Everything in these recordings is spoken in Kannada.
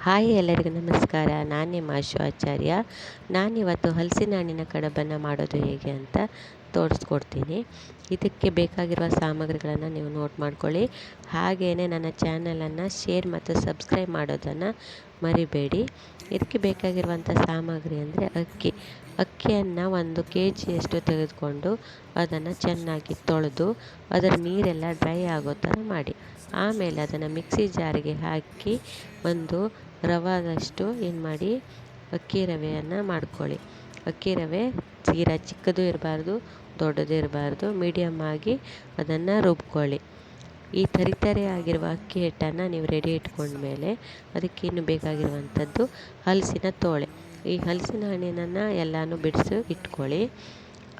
ಹಾಯ್ ಎಲ್ಲರಿಗೂ ನಮಸ್ಕಾರ. ನಾನು ನಿಮ್ಮ ಆಶು ಆಚಾರ್ಯ. ನಾನಿವತ್ತು ಹಲಸಿನ ಹಣ್ಣಿನ ಕಡಬನ್ನು ಮಾಡೋದು ಹೇಗೆ ಅಂತ ತೋರಿಸ್ಕೊಡ್ತೀನಿ. ಇದಕ್ಕೆ ಬೇಕಾಗಿರುವ ಸಾಮಗ್ರಿಗಳನ್ನು ನೀವು ನೋಟ್ ಮಾಡ್ಕೊಳ್ಳಿ. ಹಾಗೆಯೇ ನನ್ನ ಚಾನಲನ್ನು ಶೇರ್ ಮತ್ತು ಸಬ್ಸ್ಕ್ರೈಬ್ ಮಾಡೋದನ್ನು ಮರಿಬೇಡಿ. ಇದಕ್ಕೆ ಬೇಕಾಗಿರುವಂಥ ಸಾಮಗ್ರಿ ಅಂದರೆ ಅಕ್ಕಿಯನ್ನು 1 kgಯಷ್ಟು ತೆಗೆದುಕೊಂಡು ಅದನ್ನು ಚೆನ್ನಾಗಿ ತೊಳೆದು ಅದರ ನೀರೆಲ್ಲ ಡ್ರೈ ಆಗೋ ಥರ ಮಾಡಿ. ಆಮೇಲೆ ಅದನ್ನು ಮಿಕ್ಸಿ ಜಾರಿಗೆ ಹಾಕಿ ಒಂದು ರವಾದಷ್ಟು ಏನು ಮಾಡಿ ಅಕ್ಕಿ ರವೆಯನ್ನು ಮಾಡ್ಕೊಳ್ಳಿ. ಅಕ್ಕಿ ರವೆ ತೀರಾ ಚಿಕ್ಕದು ಇರಬಾರ್ದು, ದೊಡ್ಡದು ಇರಬಾರ್ದು, ಮೀಡಿಯಮ್ ಆಗಿ ಅದನ್ನು ರುಬ್ಕೊಳ್ಳಿ. ಈ ತರಿತರೆ ಆಗಿರುವ ಅಕ್ಕಿ ಹಿಟ್ಟನ್ನು ನೀವು ರೆಡಿ ಇಟ್ಕೊಂಡ್ಮೇಲೆ ಅದಕ್ಕೆ ಇನ್ನು ಬೇಕಾಗಿರುವಂಥದ್ದು ಹಲಸಿನ ತೋಳೆ. ಈ ಹಲಸಿನ ಹಣ್ಣಿನನ್ನು ಎಲ್ಲನೂ ಬಿಡಿಸಿ ಇಟ್ಕೊಳ್ಳಿ.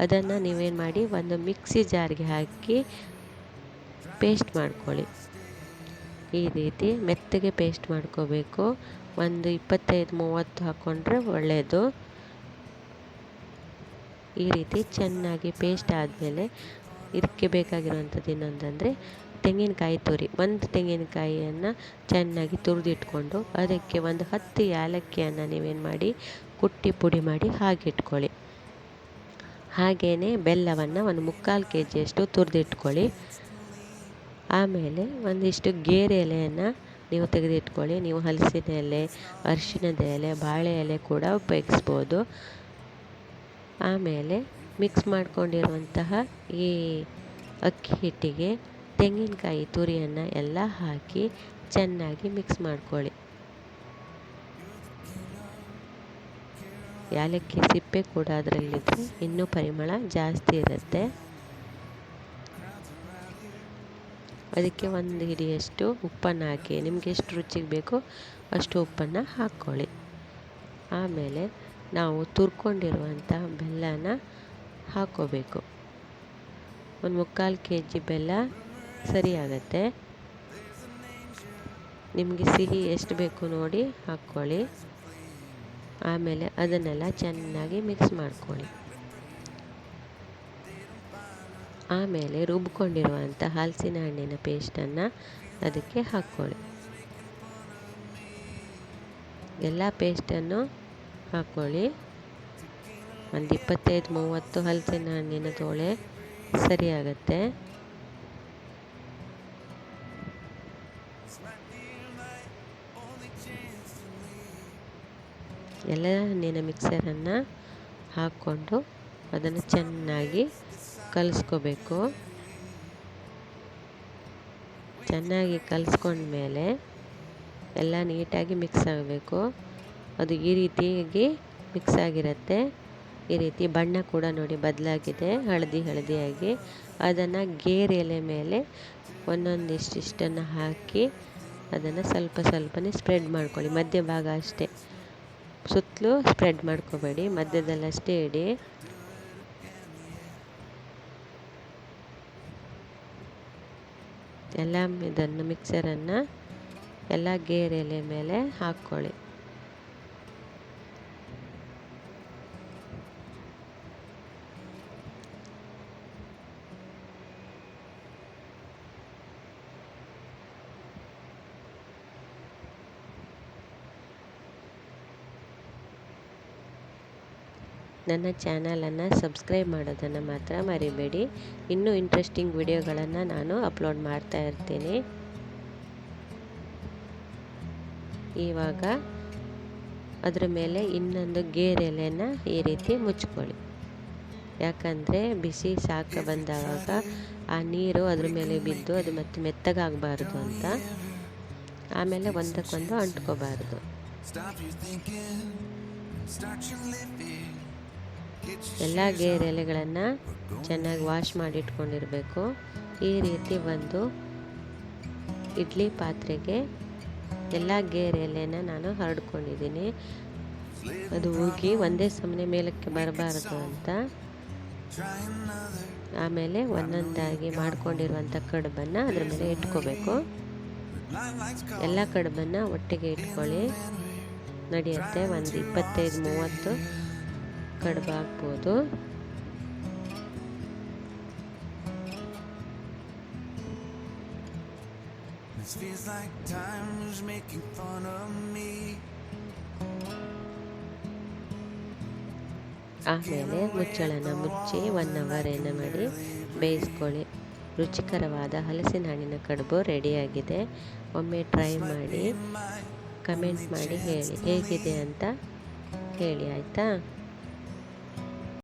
ಅದನ್ನು ನೀವೇನು ಮಾಡಿ ಒಂದು ಮಿಕ್ಸಿ ಜಾರ್ಗೆ ಹಾಕಿ ಪೇಸ್ಟ್ ಮಾಡ್ಕೊಳ್ಳಿ. ಈ ರೀತಿ ಮೆತ್ತಗೆ ಪೇಸ್ಟ್ ಮಾಡ್ಕೋಬೇಕು. ಒಂದು 25-30 ಹಾಕ್ಕೊಂಡ್ರೆ ಒಳ್ಳೆಯದು. ಈ ರೀತಿ ಚೆನ್ನಾಗಿ ಪೇಸ್ಟ್ ಆದಮೇಲೆ ಇದಕ್ಕೆ ಬೇಕಾಗಿರುವಂಥದ್ದು ಇನ್ನೊಂದಂದರೆ ತೆಂಗಿನಕಾಯಿ ತುರಿ. 1 ತೆಂಗಿನಕಾಯಿಯನ್ನು ಚೆನ್ನಾಗಿ ತುರಿದಿಟ್ಕೊಂಡು ಅದಕ್ಕೆ ಒಂದು 10 ಏಲಕ್ಕಿಯನ್ನು ನೀವೇನು ಮಾಡಿ ಕುಟ್ಟಿ ಪುಡಿ ಮಾಡಿ ಹಾಕಿಟ್ಕೊಳ್ಳಿ. ಹಾಗೆಯೇ ಬೆಲ್ಲವನ್ನು 1/4 kgಯಷ್ಟು ತುರಿದಿಟ್ಕೊಳ್ಳಿ. ಆಮೇಲೆ ಒಂದಿಷ್ಟು ಗೇರು ಎಲೆಯನ್ನು ನೀವು ತೆಗೆದಿಟ್ಕೊಳ್ಳಿ. ನೀವು ಹಲಸಿನ ಎಲೆ, ಅರಿಶಿಣದ ಎಲೆ, ಬಾಳೆ ಎಲೆ ಕೂಡ ಉಪಯೋಗಿಸ್ಬೋದು. ಆಮೇಲೆ ಮಿಕ್ಸ್ ಮಾಡ್ಕೊಂಡಿರುವಂತಹ ಈ ಅಕ್ಕಿ ಹಿಟ್ಟಿಗೆ ತೆಂಗಿನಕಾಯಿ ತುರಿಯನ್ನು ಎಲ್ಲ ಹಾಕಿ ಚೆನ್ನಾಗಿ ಮಿಕ್ಸ್ ಮಾಡ್ಕೊಳ್ಳಿ. ಏಲಕ್ಕಿ ಸಿಪ್ಪೆ ಕೂಡ ಅದರಲ್ಲಿದ್ದರೆ ಇನ್ನೂ ಪರಿಮಳ ಜಾಸ್ತಿ ಇರುತ್ತೆ. ಅದಕ್ಕೆ 1 ಹಿಡಿಯಷ್ಟು ಉಪ್ಪನ್ನು ಹಾಕಿ ನಿಮಗೆ ಎಷ್ಟು ರುಚಿಗೆ ಬೇಕೋ ಅಷ್ಟು ಉಪ್ಪನ್ನು ಹಾಕ್ಕೊಳ್ಳಿ. ಆಮೇಲೆ ನಾವು ತುರ್ಕೊಂಡಿರುವಂಥ ಬೆಲ್ಲನ ಹಾಕ್ಕೋಬೇಕು. 1/4 kg ಬೆಲ್ಲ ಸರಿಯಾಗತ್ತೆ. ನಿಮಗೆ ಸಿಹಿ ಎಷ್ಟು ಬೇಕು ನೋಡಿ ಹಾಕ್ಕೊಳ್ಳಿ. ಆಮೇಲೆ ಅದನ್ನೆಲ್ಲ ಚೆನ್ನಾಗಿ ಮಿಕ್ಸ್ ಮಾಡ್ಕೊಳ್ಳಿ. ಆಮೇಲೆ ರುಬ್ಕೊಂಡಿರುವಂಥ ಹಲಸಿನ ಹಣ್ಣಿನ ಪೇಸ್ಟನ್ನು ಅದಕ್ಕೆ ಹಾಕ್ಕೊಳ್ಳಿ. ಎಲ್ಲ ಪೇಸ್ಟನ್ನು ಹಾಕ್ಕೊಳ್ಳಿ. ಒಂದು 25-30 ಹಲಸಿನ ಹಣ್ಣಿನ ತೋಳೆ ಸರಿಯಾಗತ್ತೆ. ಎಲ್ಲ ಹಣ್ಣಿನ ಮಿಕ್ಸರನ್ನು ಹಾಕ್ಕೊಂಡು ಅದನ್ನು ಚೆನ್ನಾಗಿ ಕಲಿಸ್ಕೋಬೇಕು. ಚೆನ್ನಾಗಿ ಕಲಿಸ್ಕೊಂಡ್ಮೇಲೆ ಎಲ್ಲ ನೀಟಾಗಿ ಮಿಕ್ಸ್ ಆಗಬೇಕು. ಅದು ಈ ರೀತಿಯಾಗಿ ಮಿಕ್ಸ್ ಆಗಿರುತ್ತೆ. ಈ ರೀತಿ ಬಣ್ಣ ಕೂಡ ನೋಡಿ ಬದಲಾಗಿದೆ, ಹಳದಿಯಾಗಿ. ಅದನ್ನು ಗೇರು ಎಲೆ ಮೇಲೆ ಒಂದೊಂದಿಷ್ಟನ್ನು ಹಾಕಿ ಅದನ್ನು ಸ್ವಲ್ಪನೇ ಸ್ಪ್ರೆಡ್ ಮಾಡ್ಕೊಳ್ಳಿ. ಮಧ್ಯ ಭಾಗ ಅಷ್ಟೇ, ಸುತ್ತಲೂ ಸ್ಪ್ರೆಡ್ ಮಾಡ್ಕೋಬೇಡಿ, ಮಧ್ಯದಲ್ಲಷ್ಟೇ ಇಡಿ. ಎಲ್ಲ ಇದನ್ನು ಮಿಕ್ಸರನ್ನು ಎಲ್ಲ ಗೇರು ಎಲೆ ಮೇಲೆ ಹಾಕ್ಕೊಳ್ಳಿ. ನನ್ನ ಚಾನಲನ್ನು ಸಬ್ಸ್ಕ್ರೈಬ್ ಮಾಡೋದನ್ನು ಮಾತ್ರ ಮರಿಬೇಡಿ. ಇನ್ನೂ ಇಂಟ್ರೆಸ್ಟಿಂಗ್ ವಿಡಿಯೋಗಳನ್ನು ನಾನು ಅಪ್ಲೋಡ್ ಮಾಡ್ತಾ ಇರ್ತೀನಿ. ಇವಾಗ ಅದರ ಮೇಲೆ ಇನ್ನೊಂದು ಗೇರು ಎಲೆನ ಈ ರೀತಿ ಮುಚ್ಕೊಳ್ಳಿ. ಯಾಕಂದರೆ ಬಿಸಿ ಶಾಖ ಬಂದಾಗ ಆ ನೀರು ಅದ್ರ ಮೇಲೆ ಬಿದ್ದು ಅದು ಮತ್ತೆ ಮೆತ್ತಗಾಗಬಾರ್ದು ಅಂತ. ಆಮೇಲೆ ಒಂದಕ್ಕೊಂದು ಅಂಟ್ಕೋಬಾರ್ದು. ಎಲ್ಲ ಗೇರು ಎಲೆಗಳನ್ನು ಚೆನ್ನಾಗಿ ವಾಶ್ ಮಾಡಿ ಇಟ್ಕೊಂಡಿರಬೇಕು. ಈ ರೀತಿ ಒಂದು ಇಡ್ಲಿ ಪಾತ್ರೆಗೆ ಎಲ್ಲ ಗೇರು ಎಲೆನ ನಾನು ಹರಡ್ಕೊಂಡಿದ್ದೀನಿ. ಅದು ಉಗಿ ಒಂದೇ ಸಮನೆ ಮೇಲಕ್ಕೆ ಬರಬಾರದು ಅಂತ. ಆಮೇಲೆ ಒಂದೊಂದಾಗಿ ಮಾಡ್ಕೊಂಡಿರುವಂಥ ಕಡುಬನ್ನು ಅದ್ರ ಮೇಲೆ ಇಟ್ಕೋಬೇಕು. ಎಲ್ಲ ಕಡುಬನ್ನು ಒಟ್ಟಿಗೆ ಇಟ್ಕೊಳ್ಳಿ, ನಡೆಯುತ್ತೆ. ಒಂದು 25-30 ಕಡುಬು ಹಾಕ್ಬೋದು. This feels like time was making fun of me. ಆಮೇಲೆ ಮುಚ್ಚಳನ ಮುಚ್ಚಿ 1 ಅವರ್ ಏನು ಮಾಡಿ ಬೇಯಿಸ್ಕೊಳ್ಳಿ. ರುಚಿಕರವಾದ ಹಲಸಿನ ಹಣ್ಣಿನ ಕಡುಬು ರೆಡಿಯಾಗಿದೆ. ಒಮ್ಮೆ ಟ್ರೈ ಮಾಡಿ ಕಮೆಂಟ್ ಮಾಡಿ ಹೇಳಿ ಹೇಗಿದೆ ಅಂತ ಹೇಳಿ ಆಯಿತಾ.